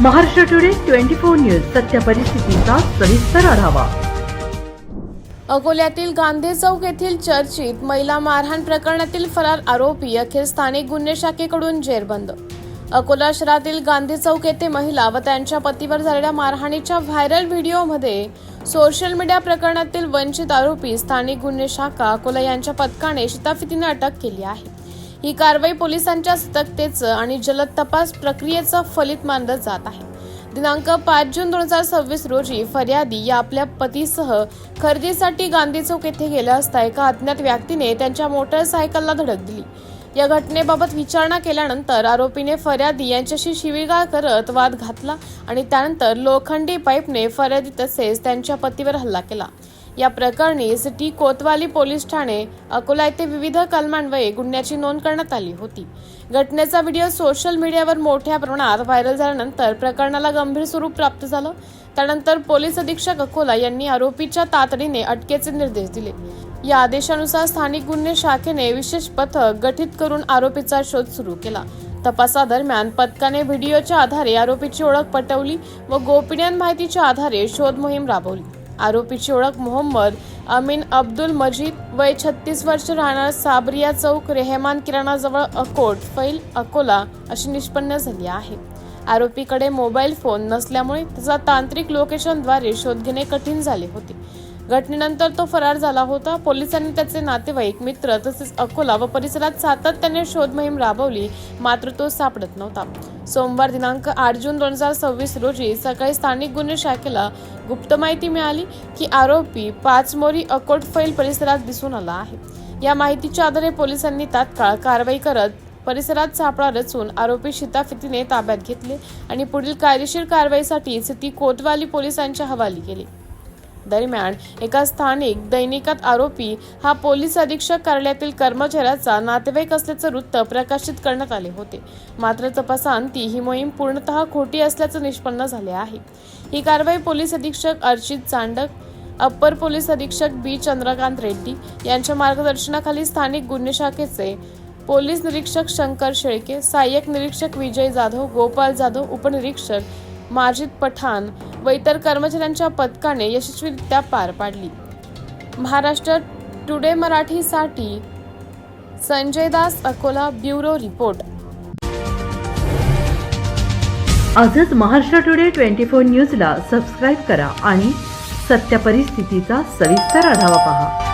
Maharashtra today 24 news सत्य परिस्थितीचा सविस्तर आढावा। अकोल्यातील गांधी चौक येथील चर्चित महिला मारहाण प्रकरणातील फरार आरोपी अखेर स्थानिक गुन्हे शाखेकडून जेरबंद। अकोला शहरातील गांधी चौक येथे महिला व त्यांच्या पतीवर झालेल्या मारहाणीच्या व्हायरल व्हिडिओमध्ये सोशल मीडिया प्रकरणातील वंचित आरोपी स्थानिक गुन्हे शाखा अकोला यांच्या पथकाने शिताफितीने अटक केली आहे। ही कारवाई पोलिसांच्या सतर्कतेचं आणि जलद तपास प्रक्रियेचं फलित मानलं जात आहे। दिनांक 5 जून 2026 रोजी फर्यादी या आपल्या पतीसह खरेदीसाठी गांधी चौक येथे गेल्या असता एका अज्ञात व्यक्तीने त्यांच्या मोटरसायकलला धडक दिली। या घटनेबाबत विचारणा केल्यानंतर आरोपीने फर्यादी यांच्याशी शिवीगाळ करत वाद घातला आणि त्यानंतर लोखंडी पाईपने फर्यादी तसेच त्यांच्या पतीवर हल्ला केला। या प्रकरणी सिटी कोतवाली पोलीस ठाणे अकोला येथे विविध कलमान्वये गुन्ह्याची नोंद करण्यात आली होती। घटनेचा व्हिडिओ सोशल मीडियावर मोठ्या प्रमाणात व्हायरल झाल्यानंतर प्रकरणाला गंभीर स्वरूप प्राप्त झालं। त्यानंतर पोलीस अधीक्षक अकोला यांनी आरोपीच्या तातडीने अटकेचे निर्देश दिले। या आदेशानुसार स्थानिक गुन्हे शाखेने विशेष पथक गठीत करून आरोपीचा शोध सुरू केला। तपासादरम्यान पथकाने व्हिडिओच्या आधारे आरोपीची ओळख पटवली व गोपनीय माहितीच्या आधारे शोध मोहीम राबवली। आरोपीची ओळख मोहम्मद अमीन अब्दुल मजीद वय 36 वर्ष राहणार साबरिया चौक रेहमान किराणा जवळ अकोट फैल अकोला अशी निष्पन्न झाली आहे। आरोपीकडे मोबाईल फोन नसल्यामुळे त्याचा तांत्रिक लोकेशनद्वारे शोध घेणे कठीण झाले होते। घटनेनंतर तो फरार झाला होता। पोलिसांनी त्याचे नातेवाईक मित्र तसेच अकोला व परिसरात सातत्याने शोध मोहीम राबवली, मात्र तो सापडत नव्हता। सोमवार दिनांक 8 जून 2026 रोजी सकाळी स्थानिक गुन्हे शाखेला गुप्त माहिती मिळाली की आरोपी 5 मोरी अकोट फैल परिसरात दिसून आला आहे। या माहितीच्या आधारे पोलिसांनी तात्काळ कारवाई करत परिसरात सापळा रचून आरोपी शिताफितीने ताब्यात घेतले आणि पुढील कायदेशीर कारवाईसाठी सिटी कोतवाली पोलिसांच्या हवाली केले। दरम्यान एका स्थानिक दैनिकात आरोपी हा पोलीस अधीक्षक कार्यालयातील कर्मचाऱ्याचा नातेवाईक असल्याचे वृत्त प्रकाशित करण्यात आले होते, मात्र तपासांती ही मोहीम पूर्णतः खोटी असल्याचे निष्पन्न झाले आहे। ही कारवाई पोलीस अधीक्षक अर्चित चांडक, अप्पर पोलीस अधीक्षक बी चंद्रकांत रेड्डी यांच्या मार्गदर्शनाखाली स्थानिक गुन्हे शाखेचे पोलीस निरीक्षक शंकर शेळके, सहाय्यक निरीक्षक विजय जाधव, गोपाल जाधव, उपनिरीक्षक माजिद पठाण व इतर कर्मचाऱ्यांच्या पथकाने यशस्वीरित्या पार पाडली। महाराष्ट्र टुडे मराठीसाठी संजय दास, अकोला, ब्युरो रिपोर्ट। आजच महाराष्ट्र टुडे 24 न्यूजला सबस्क्राईब करा आणि सत्य परिस्थितीचा सविस्तर आढावा पहा।